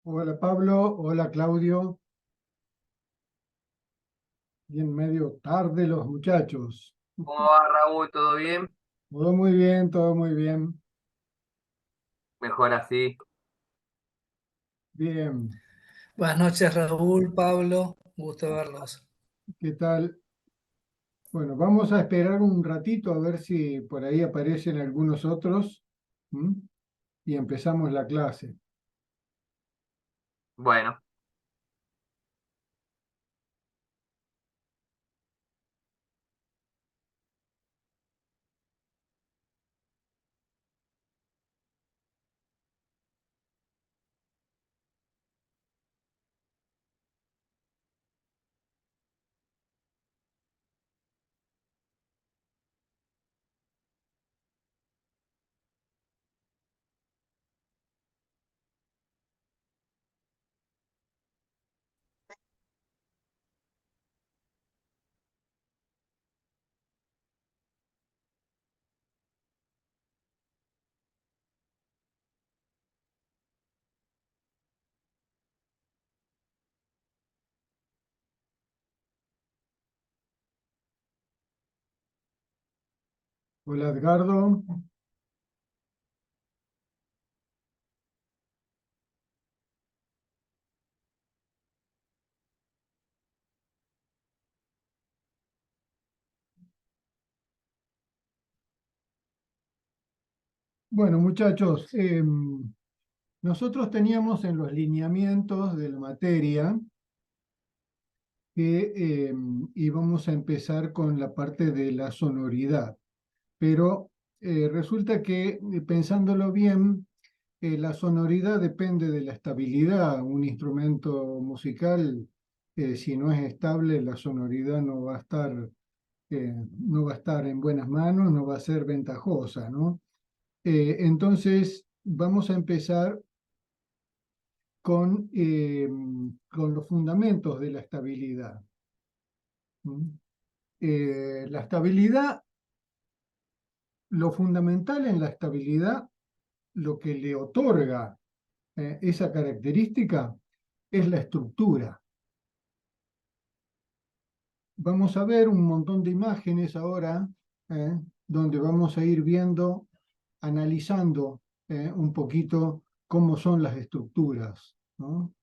Hola Pablo, hola Claudio, bien medio tarde los muchachos. ¿Cómo va, Raúl? ¿Todo bien? Todo muy bien, todo muy bien. Mejor así. Bien, Buenas noches, Raúl, Pablo, gusto verlos. ¿qué tal? Bueno, vamos a esperar un ratito a ver si por ahí aparecen algunos otros, ¿m? Y empezamos la clase. Bueno, Hola Edgardo. Bueno, muchachos, nosotros teníamos en los lineamientos de la materia que íbamos a empezar con la parte de la sonoridad. Pero resulta que, pensándolo bien, la sonoridad depende de la estabilidad. Un instrumento musical, si no es estable, la sonoridad no va a estar en buenas manos, no va a ser ventajosa, ¿no? Entonces, vamos a empezar con los fundamentos de la estabilidad. ¿Mm? La estabilidad, lo fundamental en la estabilidad, lo que le otorga esa característica es la estructura. Vamos a ver un montón de imágenes ahora, donde vamos a ir viendo, analizando un poquito cómo son las estructuras, ¿no?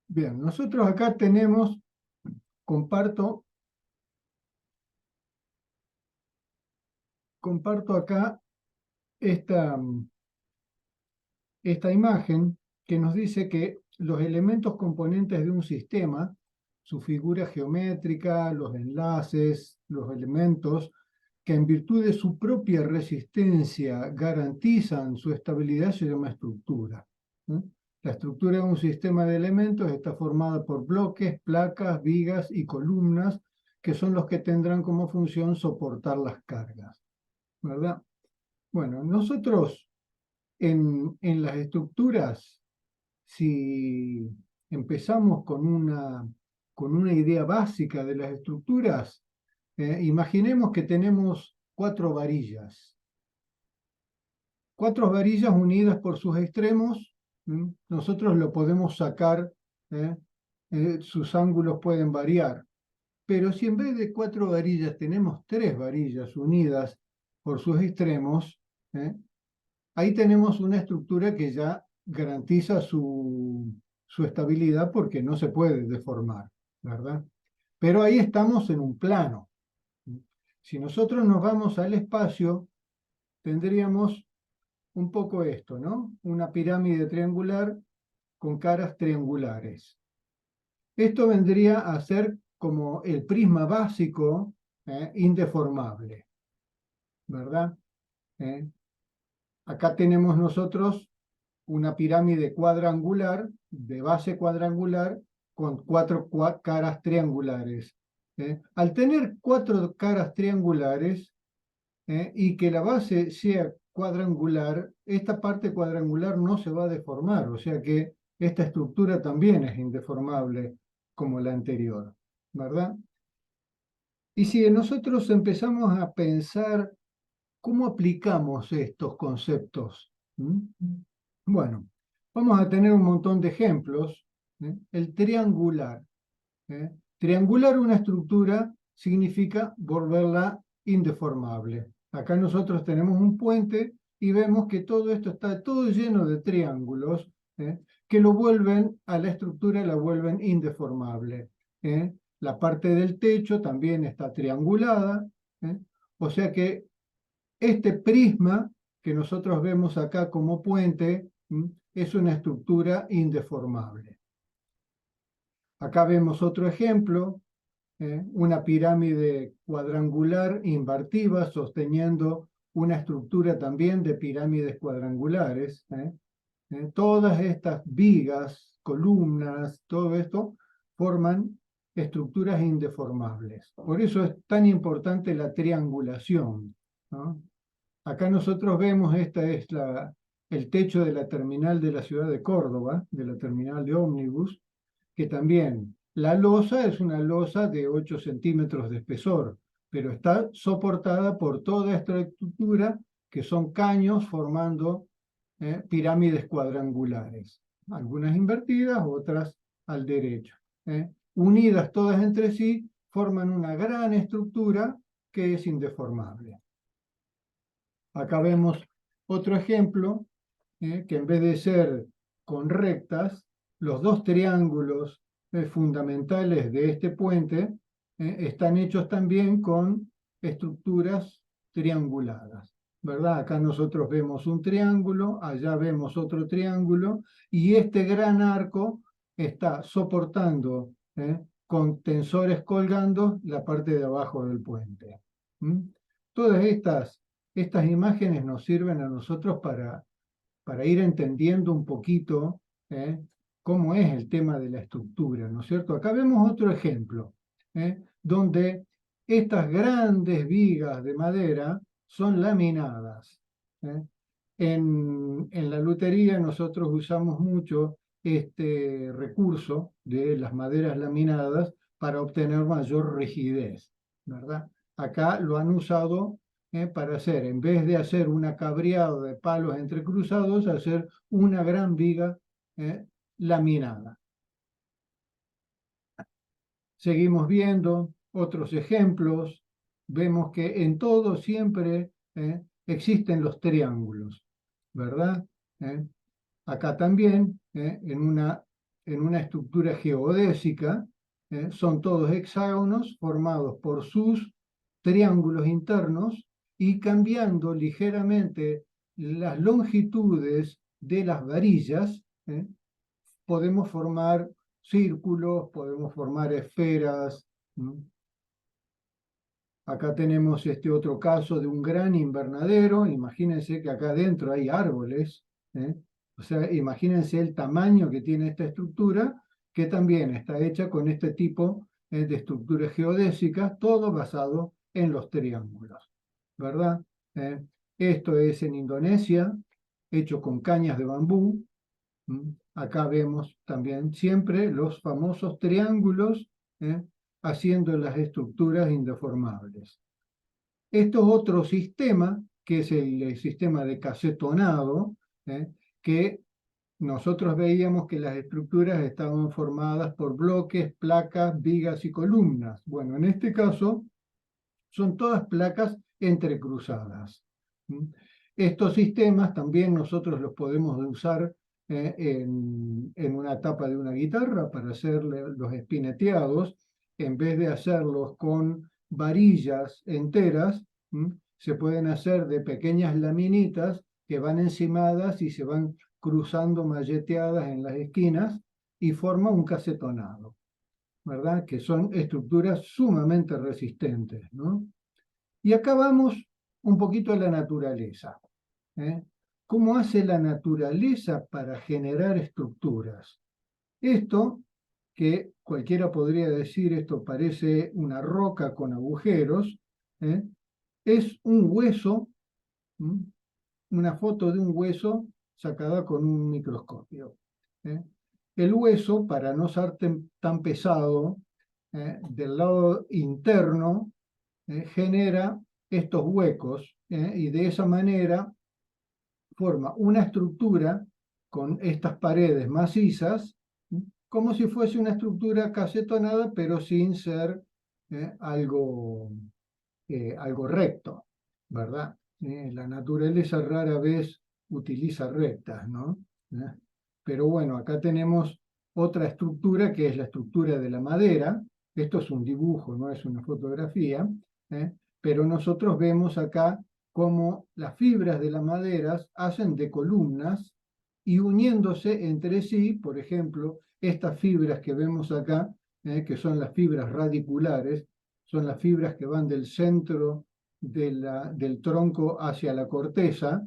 Bien, nosotros acá tenemos, comparto, comparto acá esta, esta imagen que nos dice que los elementos componentes de un sistema, su figura geométrica, los enlaces, los elementos, que en virtud de su propia resistencia garantizan su estabilidad, se llama estructura. ¿No? La estructura de un sistema de elementos está formada por bloques, placas, vigas y columnas, que son los que tendrán como función soportar las cargas, ¿verdad? Bueno, nosotros en las estructuras, si empezamos con una idea básica de las estructuras, imaginemos que tenemos cuatro varillas unidas por sus extremos. Nosotros lo podemos sacar, ¿eh? Sus ángulos pueden variar, pero si en vez de cuatro varillas tenemos tres varillas unidas por sus extremos, ¿eh? Ahí tenemos una estructura que ya garantiza su estabilidad porque no se puede deformar, ¿verdad? Pero ahí estamos en un plano. Si nosotros nos vamos al espacio, tendríamos un poco esto, ¿no? Una pirámide triangular con caras triangulares. Esto vendría a ser como el prisma básico, indeformable, ¿verdad? ¿Eh? Acá tenemos nosotros una pirámide cuadrangular, de base cuadrangular, con cuatro caras triangulares. Al tener cuatro caras triangulares, y que la base sea cuadrangular, esta parte cuadrangular no se va a deformar, o sea que esta estructura también es indeformable como la anterior, ¿verdad? Y si nosotros empezamos a pensar cómo aplicamos estos conceptos, ¿Mm? Bueno, vamos a tener un montón de ejemplos. El triangular. Triangular una estructura significa volverla indeformable. Acá nosotros tenemos un puente y vemos que todo esto está todo lleno de triángulos que lo vuelven a la estructura, la vuelven indeformable. La parte del techo también está triangulada, o sea que este prisma que nosotros vemos acá como puente es una estructura indeformable. Acá vemos otro ejemplo, una pirámide cuadrangular invertida sosteniendo una estructura también de pirámides cuadrangulares. Todas estas vigas, columnas, todo esto forman estructuras indeformables. Por eso es tan importante la triangulación, ¿no? Acá nosotros vemos, esta es el techo de la terminal de la ciudad de Córdoba, de la terminal de ómnibus, que también la losa es una losa de 8 centímetros de espesor, pero está soportada por toda esta estructura que son caños formando pirámides cuadrangulares, algunas invertidas, otras al derecho. Unidas todas entre sí, forman una gran estructura que es indeformable. Acá vemos otro ejemplo, que en vez de ser con rectas, los dos triángulos fundamentales de este puente están hechos también con estructuras trianguladas, ¿verdad? Acá nosotros vemos un triángulo, allá vemos otro triángulo, y este gran arco está soportando con tensores colgando la parte de abajo del puente. Todas estas imágenes nos sirven a nosotros para ir entendiendo un poquito cómo es el tema de la estructura, ¿no es cierto? Acá vemos otro ejemplo, donde estas grandes vigas de madera son laminadas. En la lutería nosotros usamos mucho este recurso de las maderas laminadas para obtener mayor rigidez, ¿verdad? Acá lo han usado para hacer, en vez de hacer una cabreada de palos entrecruzados, hacer una gran viga laminada. Seguimos viendo otros ejemplos. Vemos que en todo siempre existen los triángulos, ¿verdad? Acá también, en una estructura geodésica, son todos hexágonos formados por sus triángulos internos y cambiando ligeramente las longitudes de las varillas, podemos formar círculos, podemos formar esferas. Acá tenemos este otro caso de un gran invernadero. Imagínense que acá adentro hay árboles. O sea, imagínense el tamaño que tiene esta estructura, que también está hecha con este tipo de estructuras geodésicas, todo basado en los triángulos, ¿verdad? Esto es en Indonesia, hecho con cañas de bambú. Acá vemos también siempre los famosos triángulos haciendo las estructuras indeformables. Esto es otro sistema, que es el sistema de casetonado, que nosotros veíamos que las estructuras estaban formadas por bloques, placas, vigas y columnas. Bueno, en este caso son todas placas entrecruzadas. Estos sistemas también nosotros los podemos usar en una tapa de una guitarra para hacer los espineteados. En vez de hacerlos con varillas enteras, se pueden hacer de pequeñas laminitas que van encimadas y se van cruzando malleteadas en las esquinas y forma un casetonado, ¿verdad? Que son estructuras sumamente resistentes, ¿no? Y acá vamos un poquito a la naturaleza. ¿Cómo hace la naturaleza para generar estructuras? Esto, que cualquiera podría decir, esto parece una roca con agujeros, es un hueso, una foto de un hueso sacada con un microscopio. El hueso, para no ser tan pesado, del lado interno genera estos huecos, y de esa manera forma una estructura con estas paredes macizas, como si fuese una estructura casetonada, pero sin ser algo recto, ¿verdad? La naturaleza rara vez utiliza rectas, ¿no? Pero bueno, acá tenemos otra estructura que es la estructura de la madera. Esto es un dibujo, no es una fotografía, pero nosotros vemos acá cómo las fibras de las maderas hacen de columnas y uniéndose entre sí, por ejemplo, estas fibras que vemos acá, que son las fibras radiculares, son las fibras que van del centro del tronco hacia la corteza,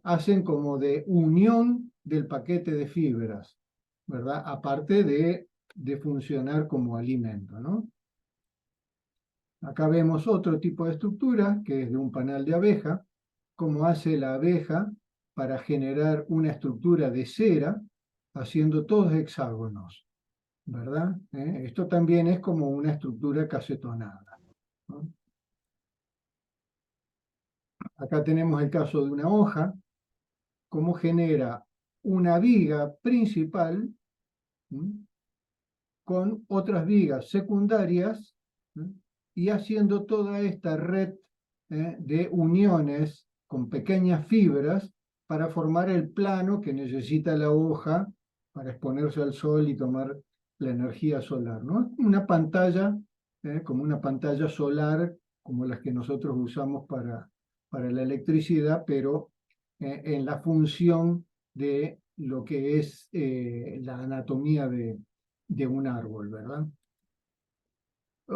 hacen como de unión del paquete de fibras, ¿verdad? Aparte de funcionar como alimento, ¿no? Acá vemos otro tipo de estructura, que es de un panal de abeja, cómo hace la abeja para generar una estructura de cera, haciendo todos hexágonos, ¿verdad? Esto también es como una estructura casetonada, ¿no? Acá tenemos el caso de una hoja, cómo genera una viga principal, ¿m?, con otras vigas secundarias, y haciendo toda esta red de uniones con pequeñas fibras para formar el plano que necesita la hoja para exponerse al sol y tomar la energía solar, ¿no? Una pantalla, como una pantalla solar, como las que nosotros usamos para la electricidad, pero en la función de lo que es la anatomía de un árbol, ¿verdad?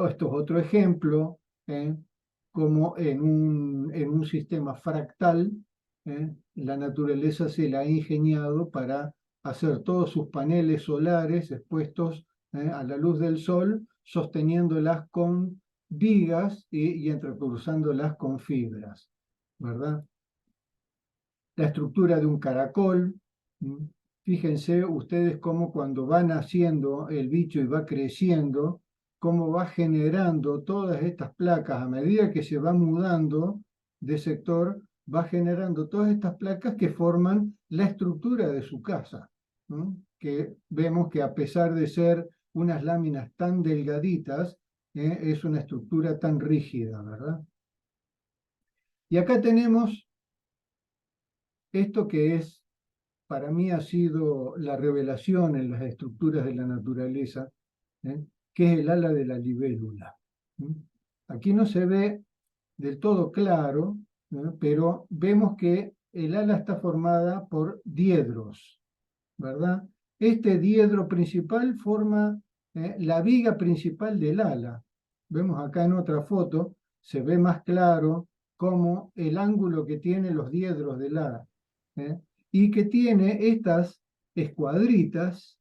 Esto es otro ejemplo, como en un sistema fractal, la naturaleza se la ha ingeniado para hacer todos sus paneles solares expuestos a la luz del sol, sosteniéndolas con vigas y entrecruzándolas con fibras, ¿verdad? La estructura de un caracol. Fíjense ustedes cómo cuando va naciendo el bicho y va creciendo, cómo va generando todas estas placas a medida que se va mudando de sector, va generando todas estas placas que forman la estructura de su casa, ¿no? Que vemos que a pesar de ser unas láminas tan delgaditas, es una estructura tan rígida, ¿verdad? Y acá tenemos esto que es, para mí ha sido la revelación en las estructuras de la naturaleza, que es el ala de la libélula. Aquí no se ve del todo claro, pero vemos que el ala está formada por diedros, ¿verdad? Este diedro principal forma la viga principal del ala. Vemos acá en otra foto, se ve más claro cómo el ángulo que tienen los diedros del ala, y que tiene estas escuadritas,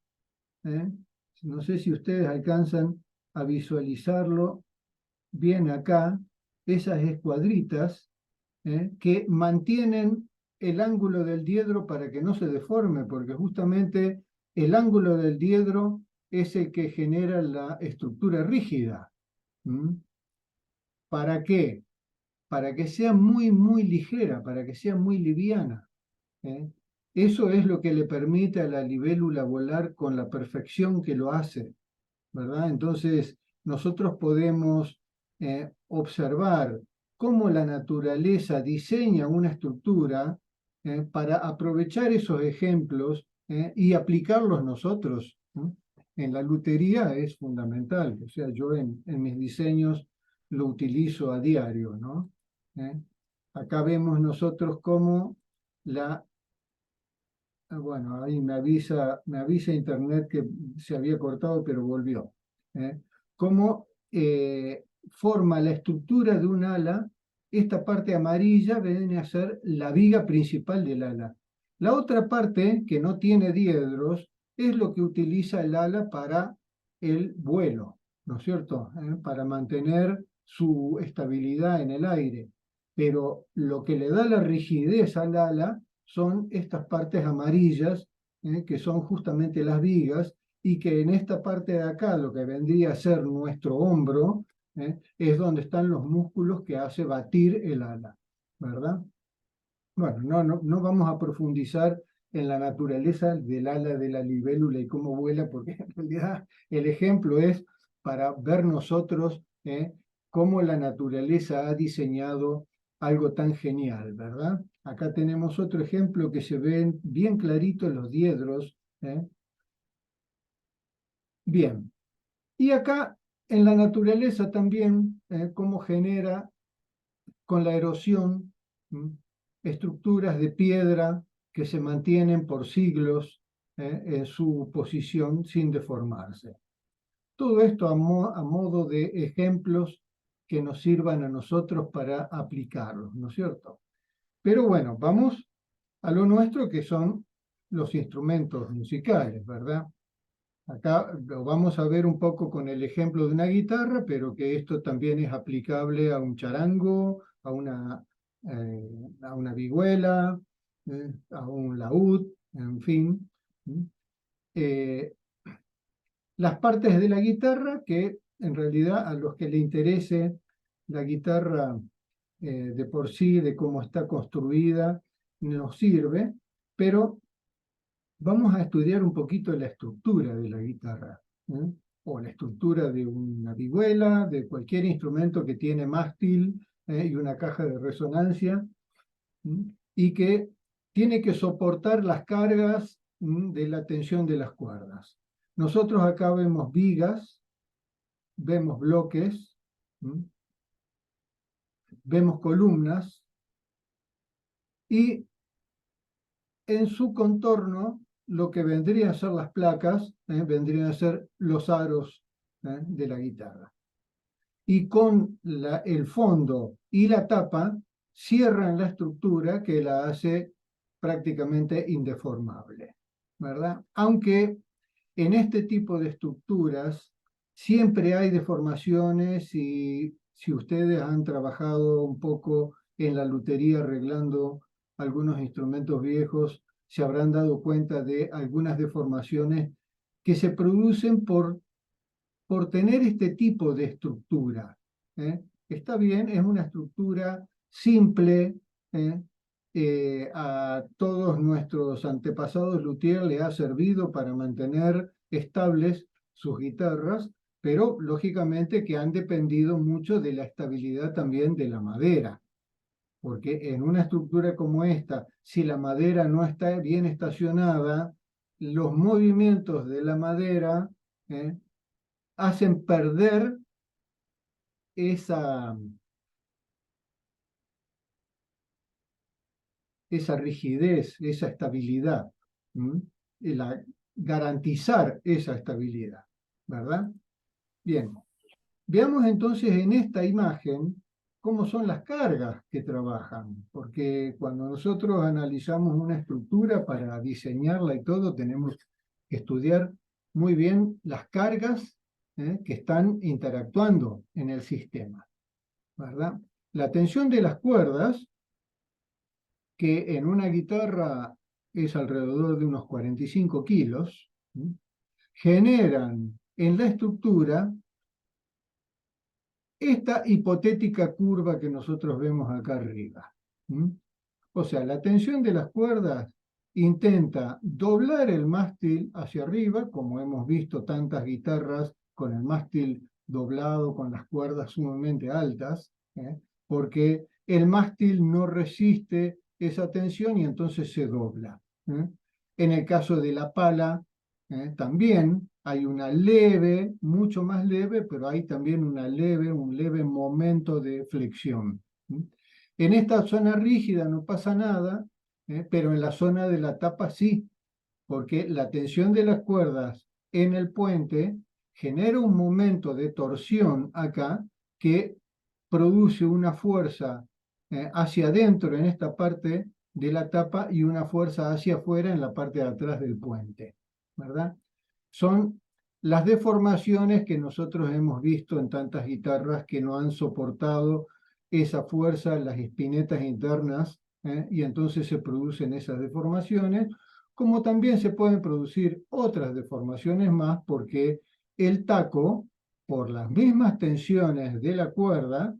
no sé si ustedes alcanzan a visualizarlo bien acá, esas escuadritas que mantienen el ángulo del diedro para que no se deforme, porque justamente el ángulo del diedro es el que genera la estructura rígida. ¿Para qué? Para que sea muy, muy ligera, para que sea muy liviana. Eso es lo que le permite a la libélula volar con la perfección que lo hace, ¿verdad? Entonces, nosotros podemos observar cómo la naturaleza diseña una estructura para aprovechar esos ejemplos y aplicarlos nosotros, ¿no? En la lutería es fundamental, o sea, yo en mis diseños lo utilizo a diario, ¿no? Acá vemos nosotros cómo bueno, ahí me avisa internet que se había cortado, pero volvió. Cómo forma la estructura de un ala, esta parte amarilla viene a ser la viga principal del ala. La otra parte, que no tiene diedros, es lo que utiliza el ala para el vuelo, ¿no es cierto? Para mantener su estabilidad en el aire. Pero lo que le da la rigidez al ala son estas partes amarillas, que son justamente las vigas, y que en esta parte de acá, lo que vendría a ser nuestro hombro, es donde están los músculos que hace batir el ala, ¿verdad? Bueno, no vamos a profundizar en la naturaleza del ala de la libélula y cómo vuela, porque en realidad el ejemplo es para ver nosotros cómo la naturaleza ha diseñado algo tan genial, ¿verdad? Acá tenemos otro ejemplo que se ven bien claritos los diedros. Bien, y acá en la naturaleza también, cómo genera con la erosión estructuras de piedra que se mantienen por siglos en su posición sin deformarse. Todo esto a modo de ejemplos que nos sirvan a nosotros para aplicarlos, ¿no es cierto? Pero bueno, vamos a lo nuestro, que son los instrumentos musicales, ¿verdad? Acá lo vamos a ver un poco con el ejemplo de una guitarra, pero que esto también es aplicable a un charango, a una vihuela, a un laúd, en fin. Las partes de la guitarra que en realidad a los que le interese la guitarra de por sí, de cómo está construida, nos sirve, pero vamos a estudiar un poquito la estructura de la guitarra, o la estructura de una vihuela, de cualquier instrumento que tiene mástil y una caja de resonancia, y que tiene que soportar las cargas de la tensión de las cuerdas. Nosotros acá vemos vigas, vemos bloques, vemos columnas, y en su contorno lo que vendrían a ser las placas, vendrían a ser los aros de la guitarra. Y con el fondo y la tapa cierran la estructura que la hace prácticamente indeformable, ¿verdad? Aunque en este tipo de estructuras siempre hay deformaciones, y si ustedes han trabajado un poco en la lutería arreglando algunos instrumentos viejos, se habrán dado cuenta de algunas deformaciones que se producen por tener este tipo de estructura. Está bien, es una estructura simple. A todos nuestros antepasados luthier le ha servido para mantener estables sus guitarras, pero lógicamente que han dependido mucho de la estabilidad también de la madera, porque en una estructura como esta, si la madera no está bien estacionada, los movimientos de la madera hacen perder esa rigidez, esa estabilidad, garantizar esa estabilidad, ¿verdad? Bien, veamos entonces en esta imagen cómo son las cargas que trabajan, porque cuando nosotros analizamos una estructura para diseñarla y todo, tenemos que estudiar muy bien las cargas que están interactuando en el sistema, ¿verdad? La tensión de las cuerdas, que en una guitarra es alrededor de unos 45 kilos, generan en la estructura esta hipotética curva que nosotros vemos acá arriba. O sea, la tensión de las cuerdas intenta doblar el mástil hacia arriba, como hemos visto tantas guitarras con el mástil doblado, con las cuerdas sumamente altas, porque el mástil no resiste esa tensión y entonces se dobla. En el caso de la pala, también hay una leve, mucho más leve, pero hay también un leve momento de flexión. En esta zona rígida no pasa nada, pero en la zona de la tapa sí, porque la tensión de las cuerdas en el puente genera un momento de torsión acá que produce una fuerza hacia adentro en esta parte de la tapa y una fuerza hacia afuera en la parte de atrás del puente, ¿verdad? Son las deformaciones que nosotros hemos visto en tantas guitarras que no han soportado esa fuerza, las espinetas internas, y entonces se producen esas deformaciones, como también se pueden producir otras deformaciones más porque el taco por las mismas tensiones de la cuerda,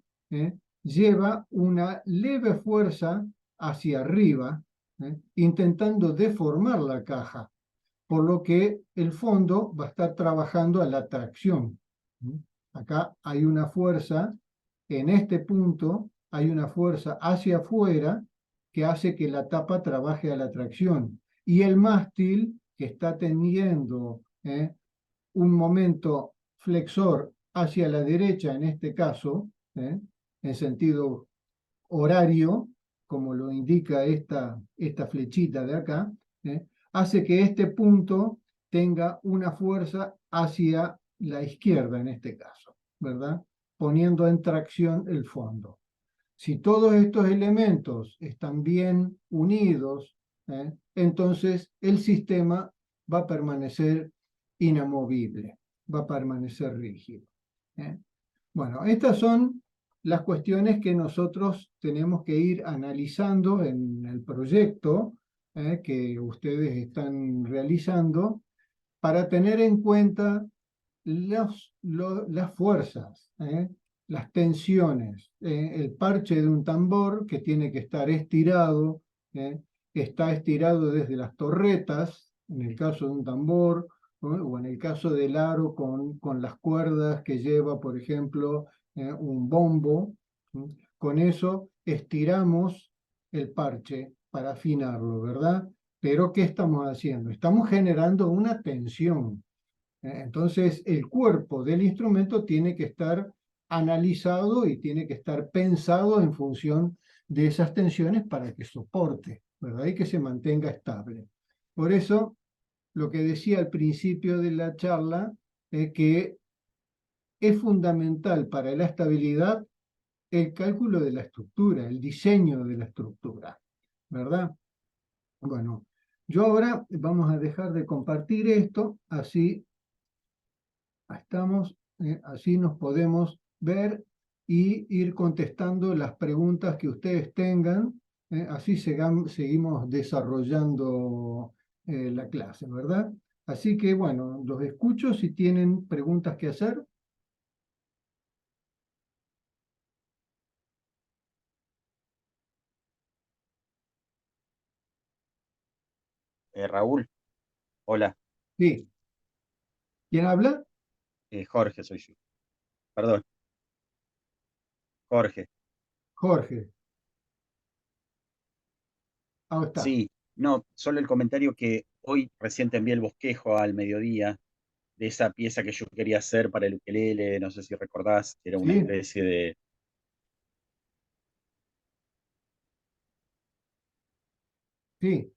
lleva una leve fuerza hacia arriba, intentando deformar la caja, por lo que el fondo va a estar trabajando a la tracción. Acá hay una fuerza, en este punto hay una fuerza hacia afuera que hace que la tapa trabaje a la tracción. Y el mástil, que está teniendo un momento flexor hacia la derecha, en este caso, en sentido horario, como lo indica esta flechita de acá, hace que este punto tenga una fuerza hacia la izquierda en este caso, ¿verdad? Poniendo en tracción el fondo. Si todos estos elementos están bien unidos, entonces el sistema va a permanecer inamovible, va a permanecer rígido. Bueno, estas son las cuestiones que nosotros tenemos que ir analizando en el proyecto que ustedes están realizando para tener en cuenta las fuerzas, las tensiones, el parche de un tambor que tiene que estar estirado, está estirado desde las torretas, en el caso de un tambor, o en el caso del aro con las cuerdas que lleva, por ejemplo, un bombo. Con eso estiramos el parche para afinarlo, ¿verdad? Pero ¿qué estamos haciendo? Estamos generando una tensión. Entonces, el cuerpo del instrumento tiene que estar analizado y tiene que estar pensado en función de esas tensiones para que soporte, ¿verdad? Y que se mantenga estable. Por eso, lo que decía al principio de la charla es que es fundamental para la estabilidad el cálculo de la estructura, el diseño de la estructura, ¿verdad? Bueno, yo ahora vamos a dejar de compartir esto, así estamos, así nos podemos ver y ir contestando las preguntas que ustedes tengan, así seguimos desarrollando la clase, ¿verdad? Así que bueno, los escucho si tienen preguntas que hacer. Raúl, hola, Sí. ¿Quién habla? Jorge soy yo. Perdón, Jorge. Jorge. Ahí está. Sí, no, solo el comentario que hoy recién te envié el bosquejo al mediodía de esa pieza que yo quería hacer para el ukelele, no sé si recordás, era una Sí, especie de... sí,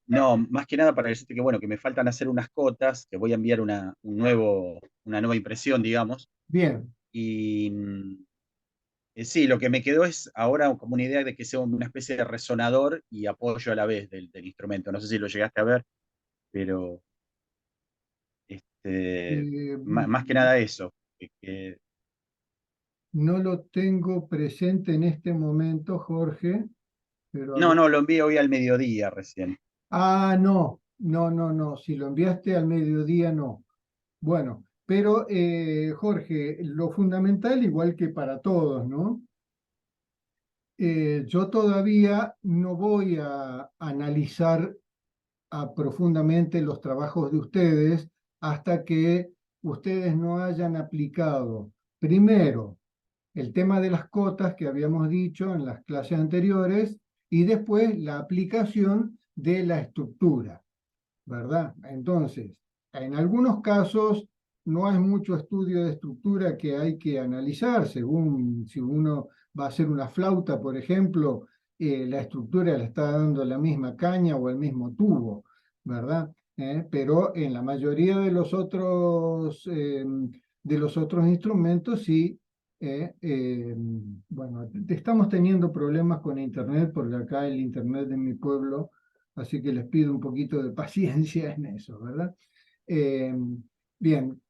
no, más que nada para decirte que bueno, que me faltan hacer unas cotas, que voy a enviar una nueva impresión, digamos, bien. y sí, lo que me quedó es ahora como una idea de que sea una especie de resonador y apoyo a la vez del instrumento. No sé si lo llegaste a ver, pero Eh, más que nada eso. no lo tengo presente en este momento, Jorge, pero a No, ver. no, lo envié hoy al mediodía recién. Ah, no, no, no, no. Si lo enviaste al mediodía, no. Bueno, pero Jorge, lo fundamental, igual que para todos, ¿no? Yo todavía no voy a analizar profundamente los trabajos de ustedes hasta que ustedes no hayan aplicado, primero, el tema de las cotas que habíamos dicho en las clases anteriores y después la aplicación de la estructura. ¿Verdad? Entonces, en algunos casos no hay mucho estudio de estructura que hay que analizar, según si uno va a hacer una flauta, por ejemplo, la estructura le está dando la misma caña o el mismo tubo, ¿verdad? Pero en la mayoría de los otros instrumentos sí. Bueno, estamos teniendo problemas con Internet porque acá el Internet de mi pueblo, así que les pido un poquito de paciencia en eso, ¿verdad? Eh, bien,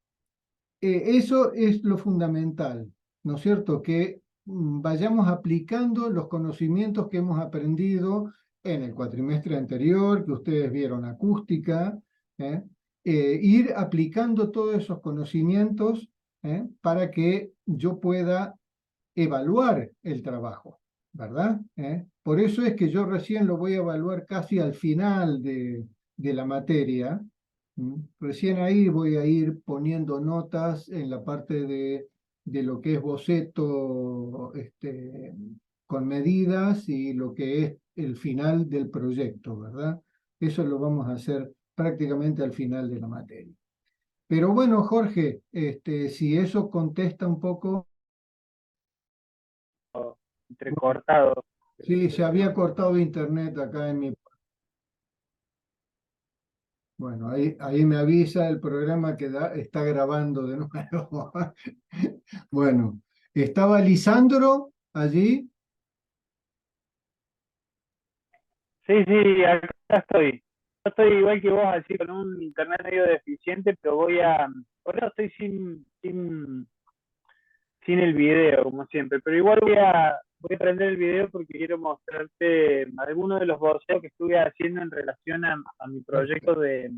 eso es lo fundamental, ¿no es cierto? Que vayamos aplicando los conocimientos que hemos aprendido en el cuatrimestre anterior, que ustedes vieron acústica, ¿eh? Ir aplicando todos esos conocimientos para que yo pueda evaluar el trabajo, ¿verdad? Por eso es que yo recién lo voy a evaluar casi al final de la materia. Recién ahí voy a ir poniendo notas en la parte de lo que es boceto con medidas y lo que es el final del proyecto, ¿verdad? Eso lo vamos a hacer prácticamente al final de la materia. Pero bueno, Jorge, si eso contesta un poco. Entrecortado. Sí, se había cortado internet acá en mi. Bueno, ahí me avisa el programa que está grabando de nuevo. Bueno, ¿estaba Lisandro allí? Sí, sí, acá estoy. Yo estoy igual que vos, así con un internet medio deficiente, pero por eso estoy sin el video, como siempre. Pero igual voy a prender el video porque quiero mostrarte algunos de los bocetos que estuve haciendo en relación a mi proyecto de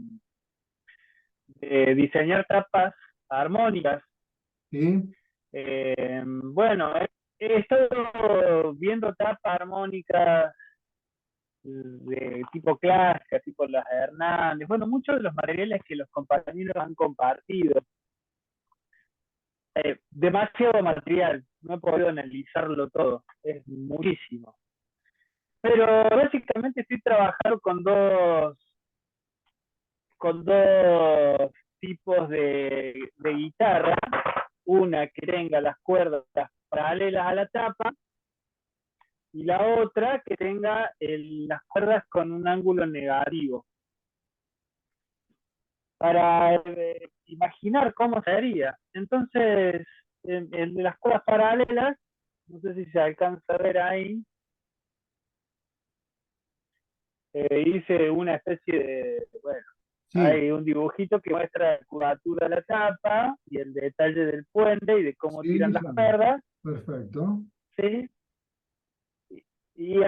diseñar tapas armónicas. Sí, Bueno, he estado viendo tapas armónicas de tipo clásica, tipo las Hernández, bueno, muchos de los materiales que los compañeros han compartido. Demasiado material, no he podido analizarlo todo, es muchísimo. Pero básicamente estoy trabajando con dos tipos de guitarra, una que tenga las cuerdas paralelas a la tapa y la otra que tenga las cuerdas con un ángulo negativo. Para imaginar cómo sería. Entonces, el de las cuerdas paralelas, no sé si se alcanza a ver ahí, hice una especie bueno, sí, hay un dibujito que muestra la curvatura de la tapa y el detalle del puente y de cómo sí, tiran las cuerdas, perfecto. ¿sí? Y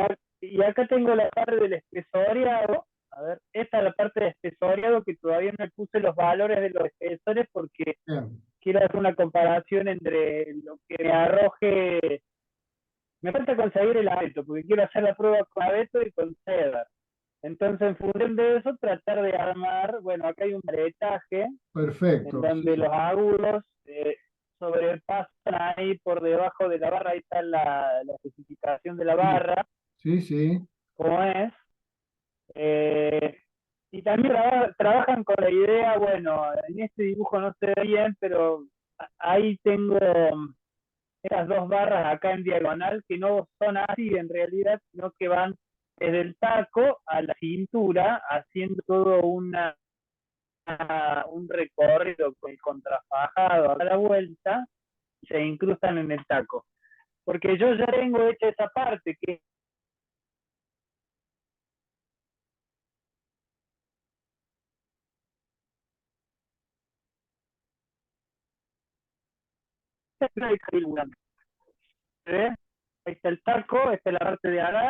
acá tengo la parte del espesoriado. A ver, esta es la parte de espesoriado que todavía no puse los valores de los espesores porque Bien, quiero hacer una comparación entre lo que me arroje. Me falta conseguir el abeto, porque quiero hacer la prueba con abeto y con cedar. Entonces, en función de eso, tratar de armar, bueno, acá hay un bretaje en perfecto, donde sí, los agudos sobrepasan ahí por debajo de la barra, ahí está la especificación de la sí, barra, sí, sí, como es. Eh, y también trabajan con la idea, bueno, en este dibujo no se ve bien, pero ahí tengo esas dos barras acá en diagonal que no son así en realidad, sino que van desde el taco a la cintura, haciendo todo un recorrido con el contrafajado a la vuelta, y se incrustan en el taco. Porque yo ya tengo hecha esa parte, que es. Ahí está el taco, esta es la parte de atrás,